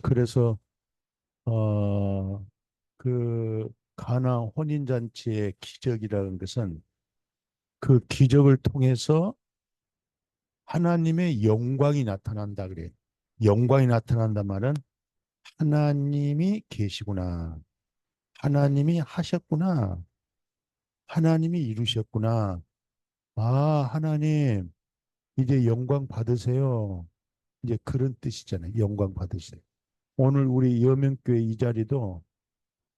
그래서, 어, 그, 가나 혼인잔치의 기적이라는 것은 그 기적을 통해서 하나님의 영광이 나타난다 그래요. 영광이 나타난다 말은 하나님이 계시구나. 하나님이 하셨구나. 하나님이 이루셨구나. 아, 하나님, 이제 영광 받으세요. 이제 그런 뜻이잖아요. 영광 받으세요. 오늘 우리 여명교회 이 자리도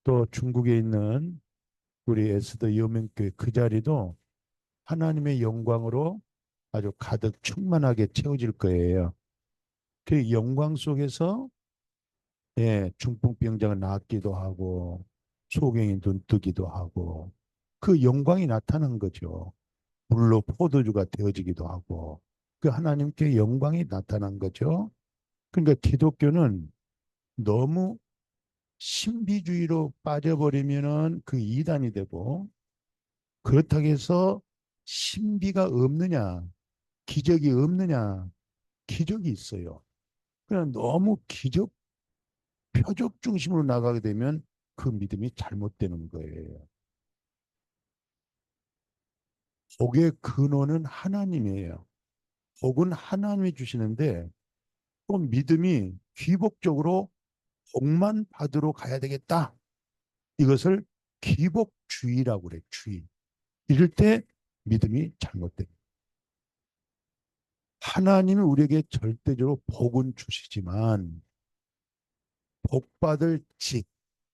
또 중국에 있는 우리 에스더 여명교회 그 자리도 하나님의 영광으로 아주 가득 충만하게 채워질 거예요. 그 영광 속에서 예, 중풍병자가 낫기도 하고 소경이 눈뜨기도 하고 그 영광이 나타난 거죠. 물로 포도주가 되어지기도 하고 그 하나님께 영광이 나타난 거죠. 그러니까 기독교는 너무 신비주의로 빠져버리면은 그 이단이 되고 그렇다고 해서 신비가 없느냐, 기적이 없느냐, 기적이 있어요. 그냥 너무 기적, 표적 중심으로 나가게 되면 그 믿음이 잘못되는 거예요. 복의 근원은 하나님이에요. 복은 하나님이 주시는데 또 믿음이 귀복적으로 복만 받으러 가야 되겠다. 이것을 귀복주의라고 그래, 주의. 이럴 때 믿음이 잘못돼. 하나님이 우리에게 절대적으로 복은 주시지만 복받을 직,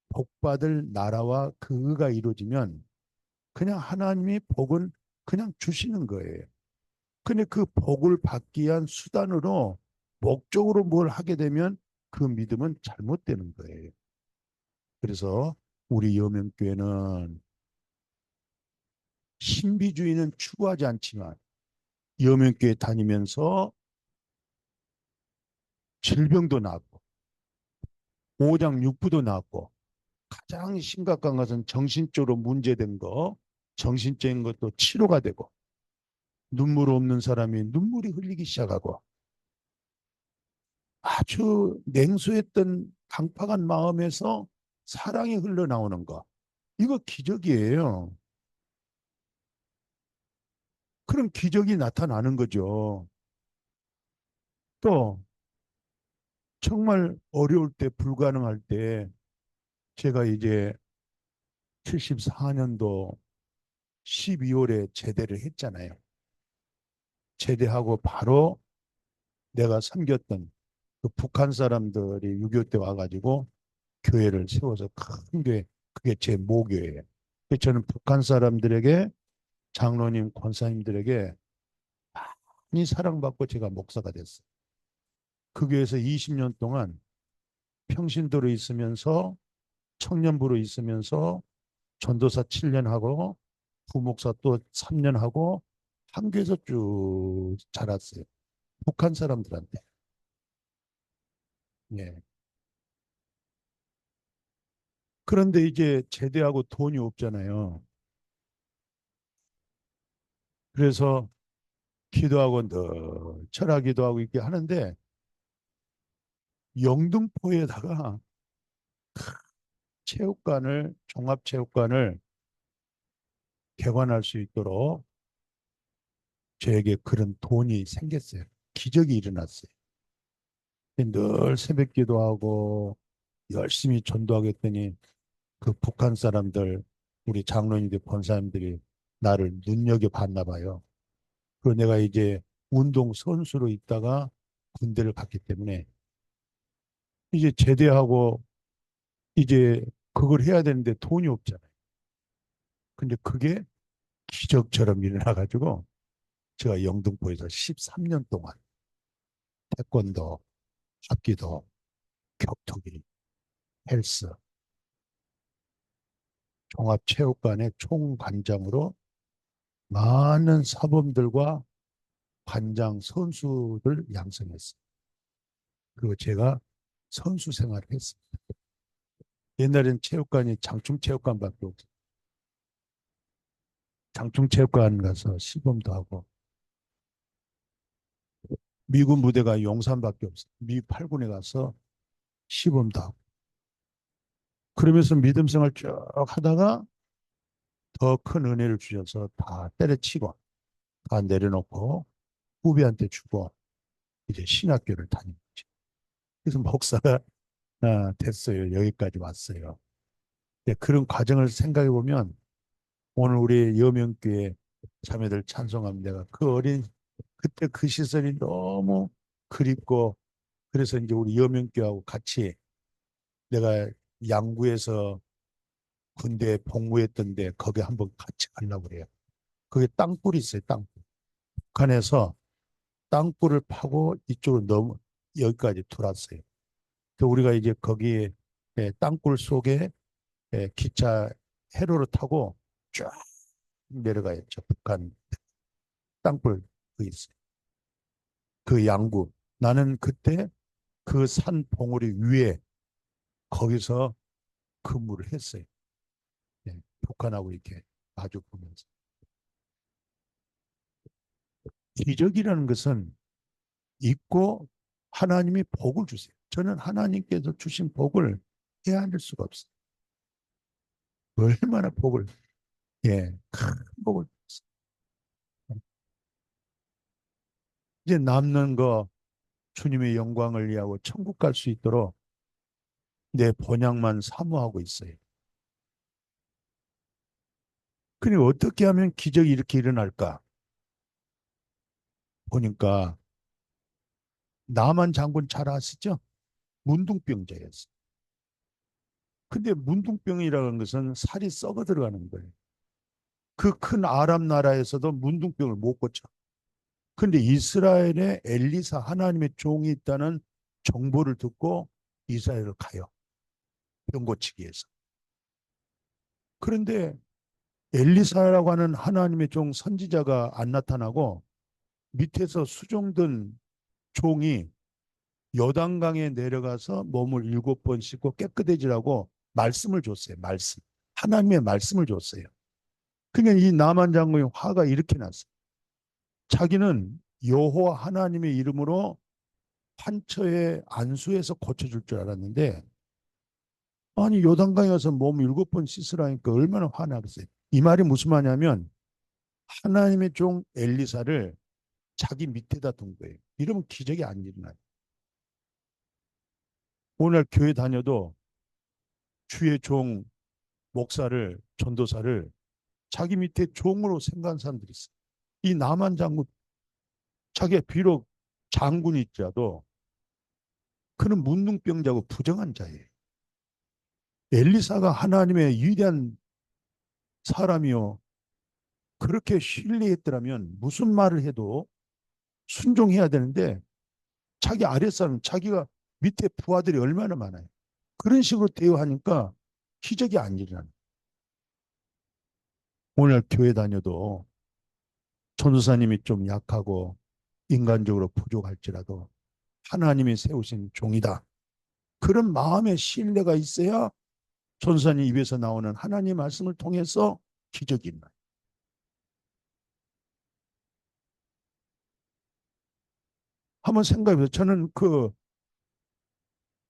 복받을 나라와 그 의가 이루어지면 그냥 하나님이 복은 그냥 주시는 거예요. 근데 그 복을 받기 위한 수단으로 목적으로 뭘 하게 되면 그 믿음은 잘못되는 거예요. 그래서 우리 여명교회는 신비주의는 추구하지 않지만 여명교회 다니면서 질병도 낫고 오장육부도 낫고 가장 심각한 것은 정신적으로 문제된 거, 정신적인 것도 치료가 되고 눈물 없는 사람이 눈물이 흘리기 시작하고 아주 냉소했던 강팍한 마음에서 사랑이 흘러나오는 거. 이거 기적이에요. 그런 기적이 나타나는 거죠. 또 정말 어려울 때 불가능할 때 제가 이제 74년도 12월에 제대를 했잖아요. 제대하고 바로 내가 섬겼던 그 북한 사람들이 6.25 때 와가지고 교회를 세워서 큰 교회, 그게 제 모교예요. 저는 북한 사람들에게 장로님, 권사님들에게 많이 사랑받고 제가 목사가 됐어요. 그 교회에서 20년 동안 평신도로 있으면서 청년부로 있으면서 전도사 7년 하고 부목사 또 3년 하고 한 교회에서 쭉 자랐어요. 북한 사람들한테. 예. 그런데 이제 제대하고 돈이 없잖아요. 그래서 기도하고 늘 철학 기도하고 이렇게 하는데 영등포에다가 체육관을 종합체육관을 개관할 수 있도록 저에게 그런 돈이 생겼어요. 기적이 일어났어요. 늘 새벽 기도하고 열심히 전도하겠더니 그 북한 사람들 우리 장로님들 권사님들이 나를 눈여겨 봤나 봐요. 그리고 내가 이제 운동 선수로 있다가 군대를 갔기 때문에 이제 제대하고 이제 그걸 해야 되는데 돈이 없잖아요. 근데 그게 기적처럼 일어나가지고 제가 영등포에서 13년 동안 태권도, 합기도, 격투기, 헬스, 종합체육관의 총관장으로 많은 사범들과 관장 선수들 양성했어요. 그리고 제가 선수 생활을 했습니다. 옛날엔 체육관이 장충체육관밖에 없어요. 장충체육관 가서 시범도 하고 미군 부대가 용산밖에 없어요. 미 8군에 가서 시범도 하고. 그러면서 믿음 생활 쭉 하다가 더 큰 은혜를 주셔서 다 때려치고 다 내려놓고 후배한테 주고 이제 신학교를 다닌 거죠. 그래서 목사가 됐어요. 여기까지 왔어요. 네, 그런 과정을 생각해 보면 오늘 우리 여명교회 자매들 찬송하면 내가 그 어린 그때 그 시설이 너무 그립고 그래서 이제 우리 여명교회하고 같이 내가 양구에서 군대 복무했던데 거기 한번 같이 가려고 그래요. 거기 땅굴이 있어요. 땅굴. 북한에서 땅굴을 파고 이쪽으로 넘어 여기까지 들어왔어요. 그 우리가 이제 거기에 땅굴 속에 기차 해로를 타고 쫙 내려가야죠. 북한 땅굴 그 있어요. 그 양구. 나는 그때 그 산 봉우리 위에 거기서 근무를 했어요. 예, 북한하고 이렇게 마주 보면서. 기적이라는 것은 있고 하나님이 복을 주세요. 저는 하나님께서 주신 복을 헤아릴 수가 없어요. 얼마나 복을, 큰 복을 줬어요. 이제 남는 거 주님의 영광을 위하고 천국 갈 수 있도록 내 본향만 사모하고 있어요. 그러니 어떻게 하면 기적이 이렇게 일어날까? 보니까 나만 장군 잘 아시죠? 문둥병자였어요. 근데 문둥병이라는 것은 살이 썩어 들어가는 거예요. 그 큰 아랍 나라에서도 문둥병을 못 고쳐. 근데 이스라엘에 엘리사 하나님의 종이 있다는 정보를 듣고 이스라엘을 가요. 병 고치기 위해서. 그런데 엘리사라고 하는 하나님의 종 선지자가 안 나타나고 밑에서 수종든 종이 요단강에 내려가서 몸을 7번 씻고 깨끗해지라고 말씀을 줬어요. 말씀. 하나님의 말씀을 줬어요. 그러니까 이 나만 장군의 화가 이렇게 났어요. 자기는 여호와 하나님의 이름으로 판처에 안수해서 고쳐줄 줄 알았는데 아니 요단강에 가서 몸 7번 씻으라니까 얼마나 화나겠어요. 이 말이 무슨 말이냐면 하나님의 종 엘리사를 자기 밑에다 둔 거예요. 이러면 기적이 안 일어나요. 오늘 교회 다녀도 주의 종 목사를 전도사를 자기 밑에 종으로 생각한 사람들이 있어요. 이 남한 장군 자기가 비록 장군일지라도 그는 문둥병자고 부정한 자예요. 엘리사가 하나님의 위대한 사람이요. 그렇게 신뢰했더라면 무슨 말을 해도 순종해야 되는데 자기 아랫사람, 자기가 밑에 부하들이 얼마나 많아요. 그런 식으로 대우하니까 기적이 안 일어나는. 오늘 교회 다녀도 전도사님이 좀 약하고 인간적으로 부족할지라도 하나님이 세우신 종이다. 그런 마음의 신뢰가 있어야 전도사님 입에서 나오는 하나님의 말씀을 통해서 기적이 있나요. 한번 생각해보세요. 저는 그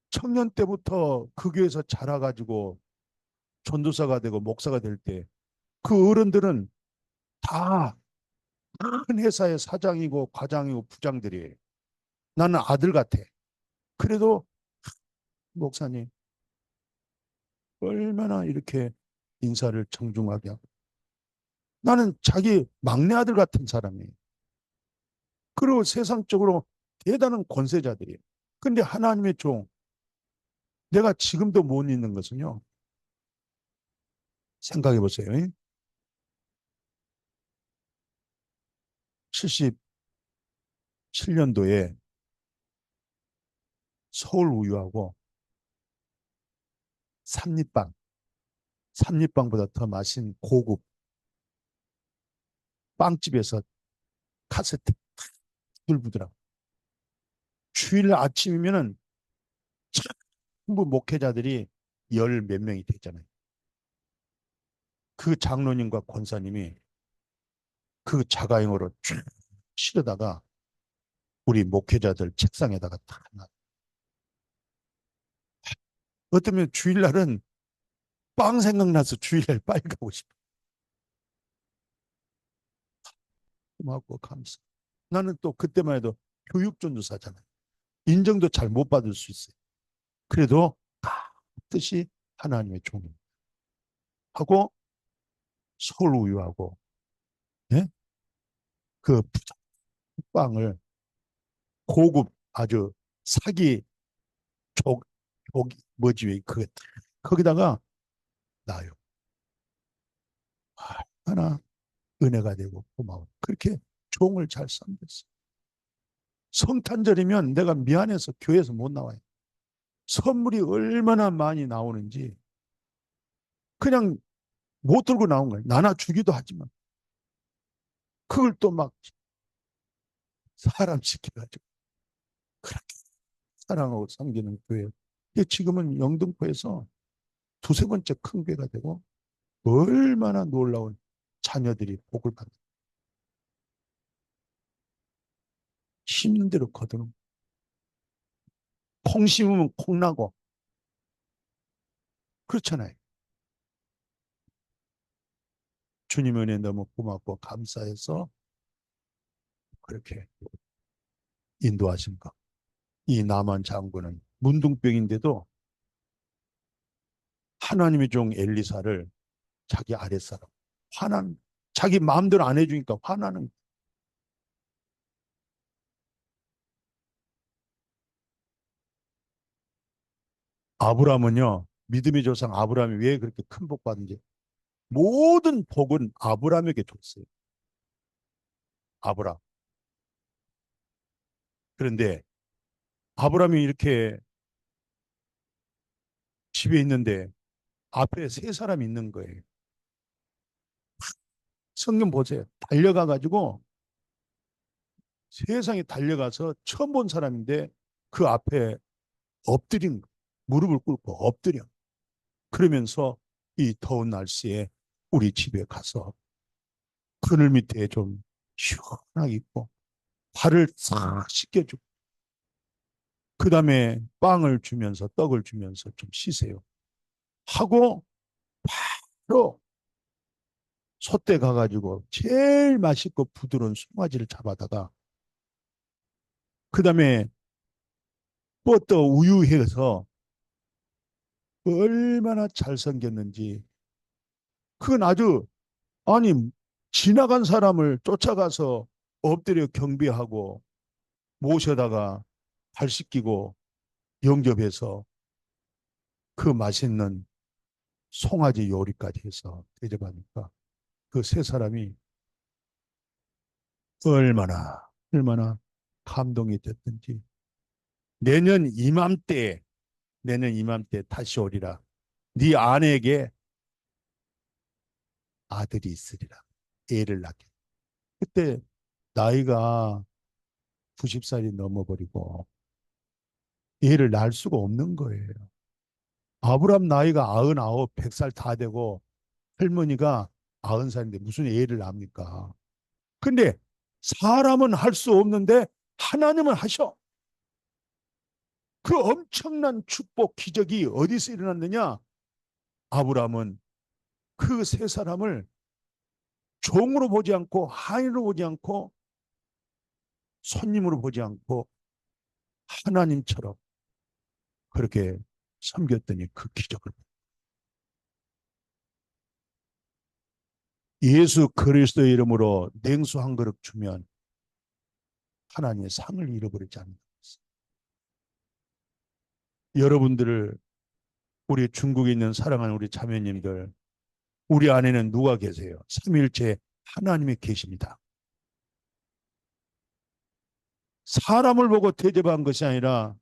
청년 때부터 그 교회에서 자라가지고 전도사가 되고 목사가 될 때 그 어른들은 다 큰 회사의 사장이고 과장이고 부장들이에요. 나는 아들 같아. 그래도 목사님 얼마나 이렇게 인사를 정중하게 하고 나는 자기 막내 아들 같은 사람이에요. 그리고 세상적으로 대단한 권세자들이에요. 근데 하나님의 종 내가 지금도 못 있는 것은요. 생각해 보세요. 77년도에 서울 우유하고 삼립빵, 삼립빵보다 더 맛있는 고급 빵집에서 카세트 부들부들하고 주일 아침이면은 전부 목회자들이 열 몇 명이 되잖아요. 그 장로님과 권사님이 그 자가용으로 쭉 실어다가 우리 목회자들 책상에다가 다 놔. 어쩌면 주일날은 빵 생각나서 주일날 빨리 가고 싶어. 고맙고 감사. 나는 또 그때만 해도 교육전도사잖아요. 인정도 잘 못 받을 수 있어요. 그래도 뜻이 하나님의 종이 하고 서울우유하고 예? 그 빵을 고급 아주 사기 족, 뭐지 그 거기다가 놔요. 하나 은혜가 되고 고마워. 그렇게 종을 잘 섬겼어. 성탄절이면 내가 미안해서 교회에서 못 나와요. 선물이 얼마나 많이 나오는지 그냥 못 들고 나온 거예요. 나눠주기도 하지만 그걸 또 막 사람 시켜가지고 그렇게 사랑하고 섬기는 교회. 지금은 영등포에서 두세 번째 큰 교회가 되고 얼마나 놀라운 자녀들이 복을 받는 힘든 대로 거두는 콩 심으면 콩 나고 그렇잖아요. 주님 은혜 너무 고맙고 감사해서 그렇게 인도하신 것. 이 남한 장군은 문둥병인데도 하나님의 종 엘리사를 자기 아랫사람 자기 마음대로 안 해주니까 화나는 아브라함은요 믿음의 조상 아브라함이 왜 그렇게 큰 복 받은지 모든 복은 아브라함에게 줬어요. 아브라함. 그런데 아브라함이 이렇게 집에 있는데 앞에 세 사람이 있는 거예요. 성경 보세요. 달려가 가지고 세상에 달려가서 처음 본 사람인데 그 앞에 엎드린 무릎을 꿇고 엎드려. 그러면서 이 더운 날씨에 우리 집에 가서 그늘 밑에 좀 시원하게 있고 발을 싹 씻겨주고 그 다음에 빵을 주면서 떡을 주면서 좀 쉬세요. 하고 바로 솥대 가가지고 제일 맛있고 부드러운 송아지를 잡아다가 그 다음에 버터 우유해서 얼마나 잘 생겼는지 그건 아주 아니 지나간 사람을 쫓아가서 엎드려 경배하고 모셔다가 발 씻기고 영접해서 그 맛있는 송아지 요리까지 해서 대접하니까 그 세 사람이 얼마나 감동이 됐든지 내년 이맘때 내년 이맘때 다시 오리라. 네 아내에게 아들이 있으리라. 애를 낳게. 그때 나이가 90살이 넘어버리고 애를 낳을 수가 없는 거예요. 아브람 나이가 99, 100살 다 되고 할머니가 90살인데 무슨 애를 낳습니까? 근데 사람은 할 수 없는데 하나님은 하셔. 그 엄청난 축복 기적이 어디서 일어났느냐? 아브람은 그 세 사람을 종으로 보지 않고 하인으로 보지 않고 손님으로 보지 않고 하나님처럼 그렇게 섬겼더니 그 기적을 예수 그리스도의 이름으로 냉수 한 그릇 주면 하나님의 상을 잃어버리지 않는 것입니다. 여러분들을 우리 중국에 있는 사랑하는 우리 자매님들 우리 안에는 누가 계세요? 삼위일체 하나님이 계십니다. 사람을 보고 대접한 것이 아니라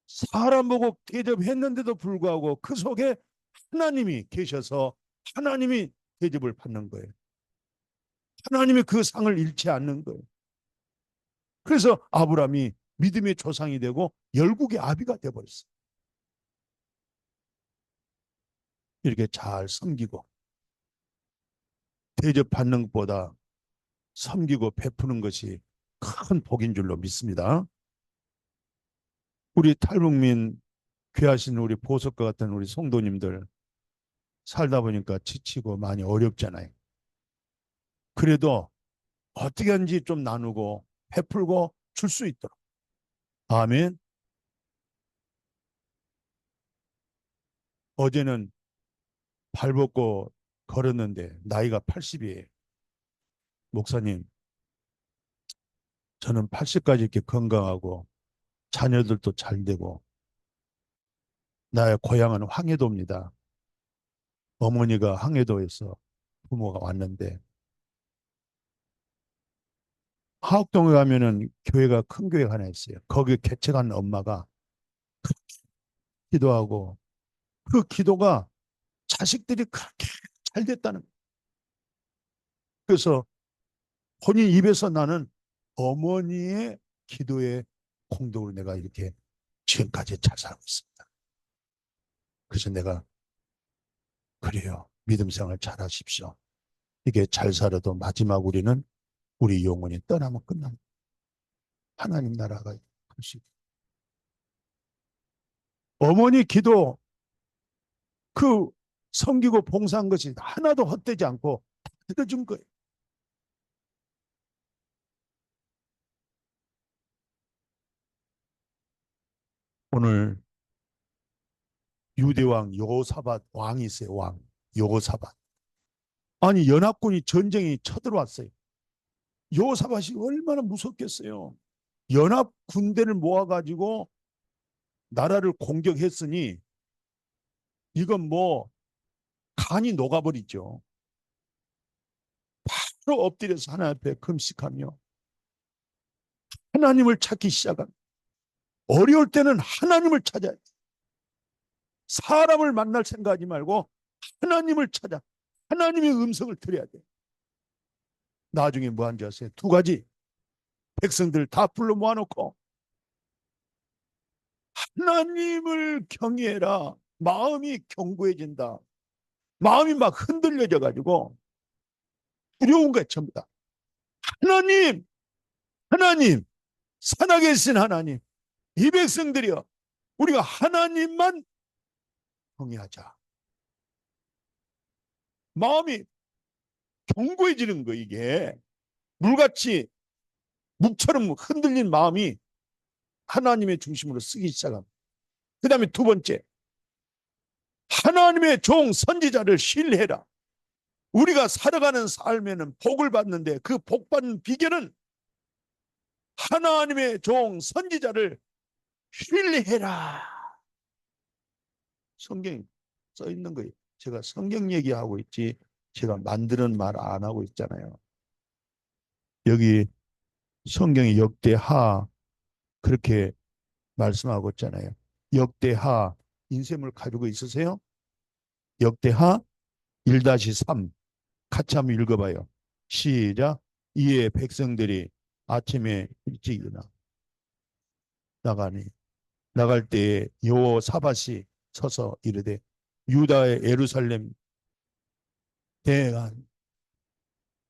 사람 보고 대접했는데도 불구하고 그 속에 하나님이 계셔서 하나님이 대접을 받는 거예요. 하나님이 그 상을 잃지 않는 거예요. 그래서 아브라함이 믿음의 조상이 되고 열국의 아비가 되어버렸어요. 이렇게 잘 섬기고 대접받는 것보다 섬기고 베푸는 것이 큰 복인 줄로 믿습니다. 우리 탈북민 귀하신 우리 보석과 같은 우리 성도님들 살다 보니까 지치고 많이 어렵잖아요. 그래도 어떻게 하는지 좀 나누고 베풀고 줄 수 있도록. 아멘. 어제는 발벗고 걸었는데 나이가 80이에요. 목사님, 저는 80까지 이렇게 건강하고 자녀들도 잘 되고 나의 고향은 황해도입니다. 어머니가 황해도에서 부모가 왔는데 하옥동에 가면은 교회가 큰 교회가 하나 있어요. 거기 개척한 엄마가 기도하고 그 기도가 자식들이 그렇게 잘 됐다는 거예요. 그래서 본인 입에서 나는 어머니의 기도의 공덕으로 내가 이렇게 지금까지 잘 살고 있습니다. 그래서 내가 그래요. 믿음 생활 잘 하십시오. 이게 잘 살아도 마지막 우리 영혼이 떠나면 끝납니다. 하나님 나라가 것이 어머니 기도 그 섬기고 봉사한 것이 하나도 헛되지 않고 들어준 거예요. 오늘 유대왕 여호사밧 왕이 있어요. 왕 여호사밧. 아니 연합군이 전쟁이 쳐들어왔어요. 여호사밧이 얼마나 무섭겠어요. 연합 군대를 모아가지고 나라를 공격했으니 이건 뭐 간이 녹아버리죠. 바로 엎드려서 하나님 앞에 금식하며 하나님을 찾기 시작합니다. 어려울 때는 하나님을 찾아야 돼. 사람을 만날 생각하지 말고 하나님을 찾아 하나님의 음성을 들어야 돼. 나중에 뭐 하는지 아세요? 두 가지. 백성들 다 불러 모아놓고 하나님을 경외해라. 마음이 견고해진다. 마음이 막 흔들려져 가지고 두려운 거야 전부 다. 하나님, 하나님, 살아계신 하나님, 이 백성들이여 우리가 하나님만 경외하자. 마음이 견고해지는 거 이게. 물같이 묵처럼 흔들린 마음이 하나님의 중심으로 쓰기 시작합니다. 그 다음에 두 번째, 하나님의 종 선지자를 신뢰해라. 우리가 살아가는 삶에는 복을 받는데 그 복 받는 비결은 하나님의 종 선지자를 신뢰해라. 성경에 써 있는 거예요. 제가 성경 얘기하고 있지 제가 만드는 말 안 하고 있잖아요. 여기 성경이 역대하 그렇게 말씀하고 있잖아요. 역대하 인쇄물 가지고 있으세요? 역대하 1-3 같이 한번 읽어봐요. 시작. 이에 백성들이 아침에 일찍 일어나 나가니 나갈 때에 여호사밧이 서서 이르되 유다의 예루살렘 대한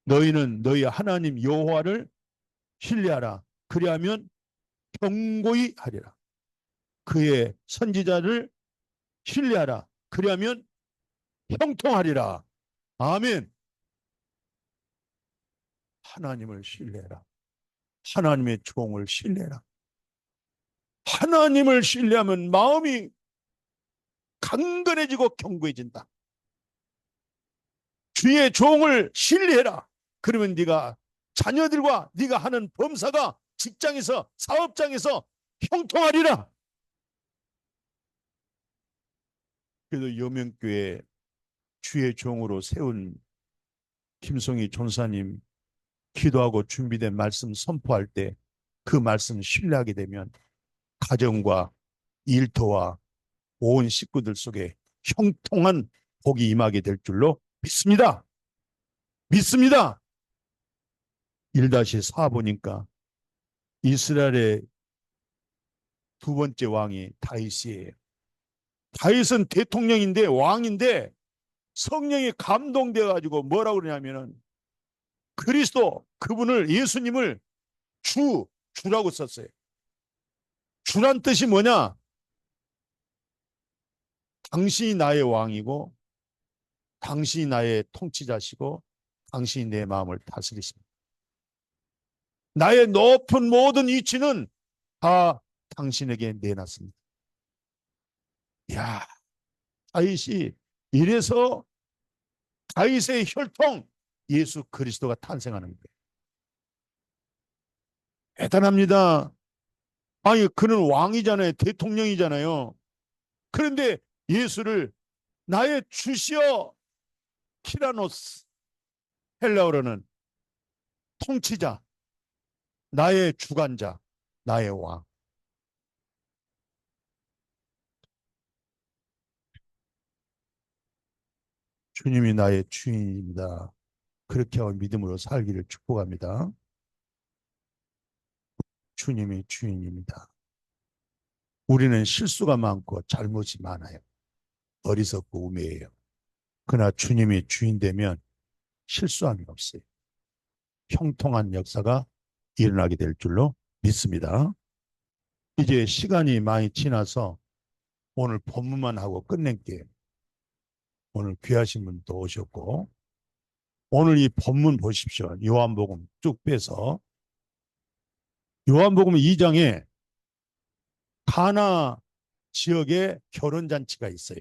너희는 너희 하나님 여호와를 신뢰하라. 그리하면 경고히 하리라. 그의 선지자를 신뢰하라. 그리하면 형통하리라. 아멘. 하나님을 신뢰해라. 하나님의 종을 신뢰해라. 하나님을 신뢰하면 마음이 강건해지고 견고해진다. 주의 종을 신뢰해라. 그러면 네가 자녀들과 네가 하는 범사가 직장에서 사업장에서 형통하리라. 그래도 여명교회 주의 종으로 세운 김송희 전사님 기도하고 준비된 말씀 선포할 때 그 말씀 신뢰하게 되면 가정과 일터와 온 식구들 속에 형통한 복이 임하게 될 줄로 믿습니다. 믿습니다. 1-4 보니까 이스라엘의 두 번째 왕이 다윗이에요. 다윗은 대통령인데 왕인데 성령이 감동돼 가지고 뭐라고 그러냐면은 그리스도 그분을 예수님을 주라고 썼어요. 주란 뜻이 뭐냐? 당신이 나의 왕이고 당신이 나의 통치자시고 당신이 내 마음을 다스리십니다. 나의 높은 모든 이치는 다 당신에게 내놨습니다. 야, 다윗이 이래서 다윗의 혈통 예수 그리스도가 탄생하는 거예요. 대단합니다. 아니, 그는 왕이잖아요. 대통령이잖아요. 그런데 예수를 나의 주시어 키라노스, 헬라어로는 통치자, 나의 주관자, 나의 왕. 주님이 나의 주인입니다. 그렇게 하고 믿음으로 살기를 축복합니다. 주님이 주인입니다. 우리는 실수가 많고 잘못이 많아요. 어리석고 우매해요. 그러나 주님이 주인 되면 실수함이 없어요. 형통한 역사가 일어나게 될 줄로 믿습니다. 이제 시간이 많이 지나서 오늘 본문만 하고 끝낼게요. 오늘 귀하신 분도 오셨고 오늘 이 본문 보십시오. 요한복음 쭉 빼서 요한복음 2장에 가나 지역에 결혼잔치가 있어요.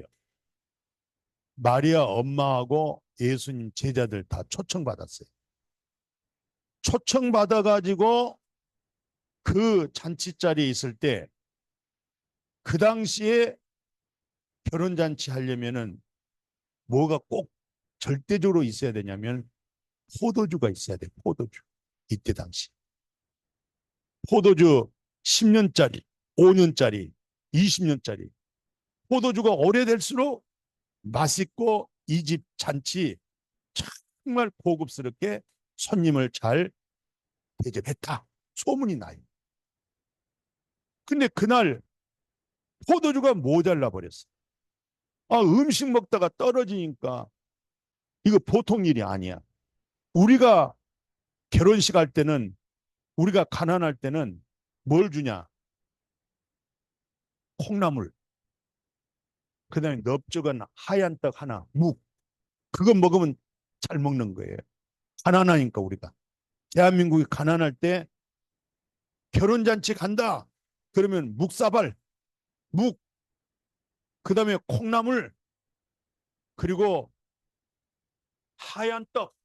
마리아 엄마하고 예수님 제자들 다 초청받았어요. 초청받아가지고 그 잔치 자리에 있을 때 그 당시에 결혼잔치 하려면은 뭐가 꼭 절대적으로 있어야 되냐면 포도주가 있어야 돼. 포도주. 이때 당시. 포도주 10년짜리, 5년짜리, 20년짜리. 포도주가 오래될수록 맛있고 이 집 잔치 정말 고급스럽게 손님을 잘 대접했다. 소문이 나요. 근데 그날 포도주가 모자라 버렸어. 아, 음식 먹다가 떨어지니까 이거 보통 일이 아니야. 우리가 결혼식 할 때는 우리가 가난할 때는 뭘 주냐? 콩나물. 그다음에 넓적한 하얀 떡 하나, 묵. 그거 먹으면 잘 먹는 거예요. 가난하니까 우리가. 대한민국이 가난할 때 결혼잔치 간다. 그러면 묵사발, 묵, 그다음에 콩나물, 그리고 하얀 떡.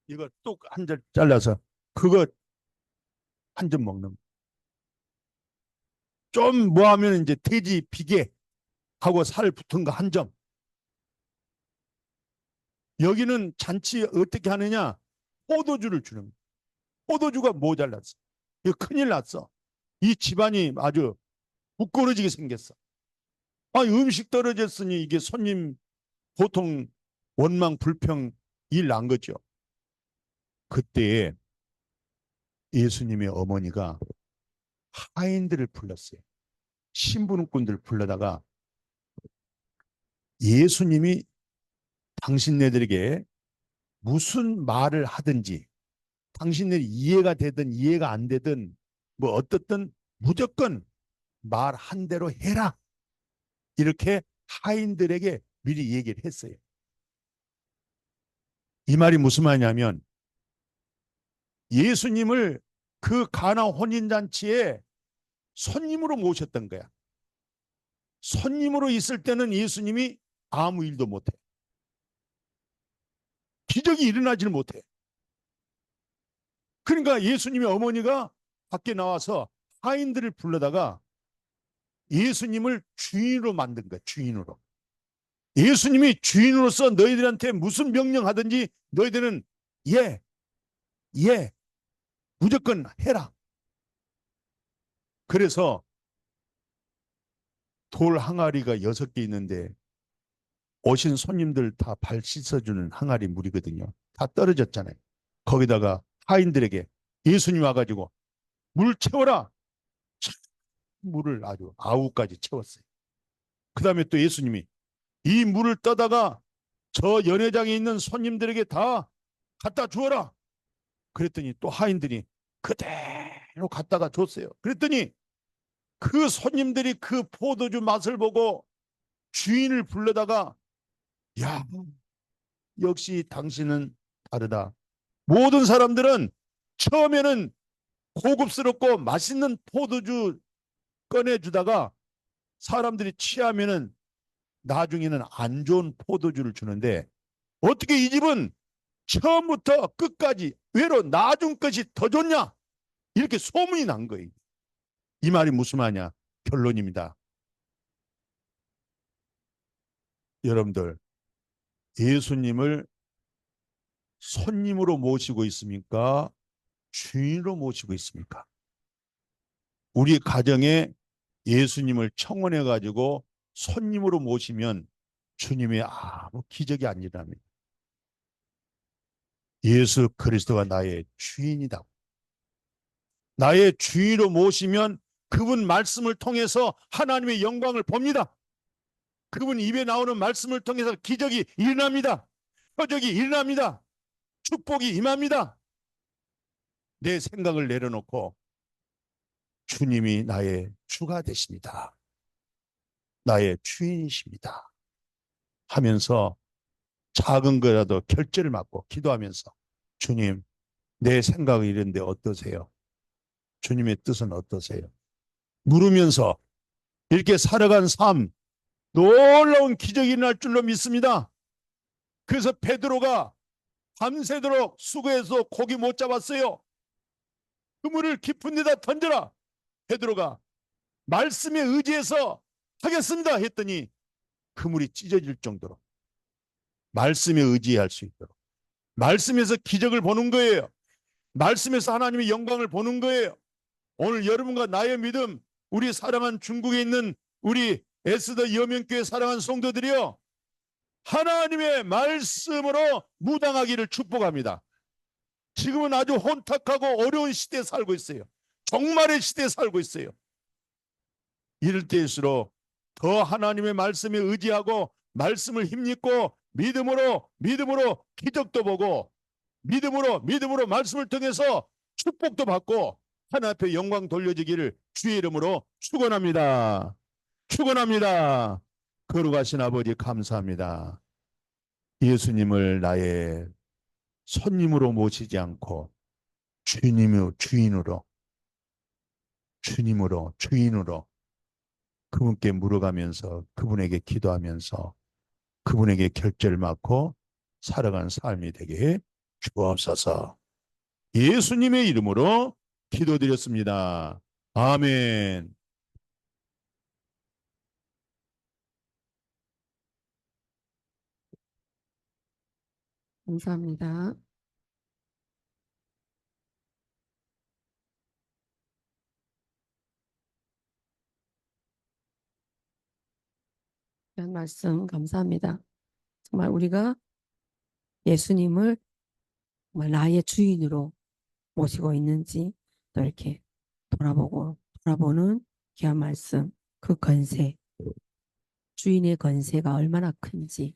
이거 뚝 한 절 잘라서 그거 한 점 먹는. 좀 뭐 하면 이제 돼지 비계 하고 살 붙은 거 한 점. 여기는 잔치 어떻게 하느냐? 포도주를 주는 거야. 포도주가 모자랐어. 이거 큰일 났어. 이 집안이 아주 부끄러지게 생겼어. 아, 음식 떨어졌으니 이게 손님 보통 원망 불평 일 난 거죠. 그때 예수님의 어머니가 하인들을 불렀어요. 신부님꾼들 불러다가 예수님이 당신네들에게 무슨 말을 하든지 당신들이 이해가 되든 이해가 안 되든 뭐 어떻든 무조건 말한 대로 해라. 이렇게 하인들에게 미리 얘기를 했어요. 이 말이 무슨 말이냐면 예수님을 그 가나 혼인잔치에 손님으로 모셨던 거야. 손님으로 있을 때는 예수님이 아무 일도 못해. 기적이 일어나질 못해. 그러니까 예수님의 어머니가 밖에 나와서 하인들을 불러다가 예수님을 주인으로 만든 거야. 주인으로. 예수님이 주인으로서 너희들한테 무슨 명령하든지 너희들은 예, 예, 무조건 해라. 그래서 돌 항아리가 6개 있는데 오신 손님들 다 발 씻어주는 항아리 물이거든요. 다 떨어졌잖아요. 거기다가 하인들에게 예수님 와가지고 물 채워라. 물을 아주 아우까지 채웠어요. 그 다음에 또 예수님이 이 물을 떠다가 저 연회장에 있는 손님들에게 다 갖다 주어라. 그랬더니 또 하인들이 그대로 갖다가 줬어요. 그랬더니 그 손님들이 그 포도주 맛을 보고 주인을 불러다가 야, 역시 당신은 다르다. 모든 사람들은 처음에는 고급스럽고 맛있는 포도주 꺼내주다가 사람들이 취하면은 나중에는 안 좋은 포도주를 주는데 어떻게 이 집은 처음부터 끝까지 외로 나중 것이 더 좋냐? 이렇게 소문이 난 거예요. 이 말이 무슨 말이냐? 결론입니다. 여러분들, 예수님을 손님으로 모시고 있습니까? 주인으로 모시고 있습니까? 우리 가정에 예수님을 청원해 가지고 손님으로 모시면 주님의 아무 기적이 안 일어납니다. 예수 그리스도가 나의 주인이다. 나의 주인으로 모시면 그분 말씀을 통해서 하나님의 영광을 봅니다. 그분 입에 나오는 말씀을 통해서 기적이 일어납니다. 표적이 일어납니다. 축복이 임합니다. 내 생각을 내려놓고 주님이 나의 주가 되십니다. 나의 주인이십니다. 하면서 작은 거라도 결제를 맡고 기도하면서 주님, 내 생각이 이런데 어떠세요? 주님의 뜻은 어떠세요? 물으면서 이렇게 살아간 삶, 놀라운 기적이 날 줄로 믿습니다. 그래서 베드로가 밤새도록 수고해서 고기 못 잡았어요. 그물을 깊은 데다 던져라. 베드로가 말씀에 의지해서 하겠습니다 했더니 그물이 찢어질 정도로 말씀에 의지할 수 있도록 말씀에서 기적을 보는 거예요. 말씀에서 하나님의 영광을 보는 거예요. 오늘 여러분과 나의 믿음, 우리 사랑한 중국에 있는 우리 에스더 여명교회 사랑한 성도들이요, 하나님의 말씀으로 무당하기를 축복합니다. 지금은 아주 혼탁하고 어려운 시대에 살고 있어요. 종말의 시대에 살고 있어요. 이럴 때일수록 더 하나님의 말씀에 의지하고 말씀을 힘입고 믿음으로 기적도 보고 믿음으로 말씀을 통해서 축복도 받고 하나님 앞에 영광 돌려지기를 주의 이름으로 축원합니다. 축원합니다. 거룩하신 아버지 감사합니다. 예수님을 나의 손님으로 모시지 않고 주인으로 주인으로 그분께 물어가면서 그분에게 기도하면서 그분에게 결제를 맡고 살아가는 삶이 되게 주옵소서. 예수님의 이름으로 기도드렸습니다. 아멘. 감사합니다. 이런 말씀 감사합니다. 정말 우리가 예수님을 정말 나의 주인으로 모시고 있는지 또 이렇게 돌아보는 귀한 말씀, 그 권세, 주인의 권세가 얼마나 큰지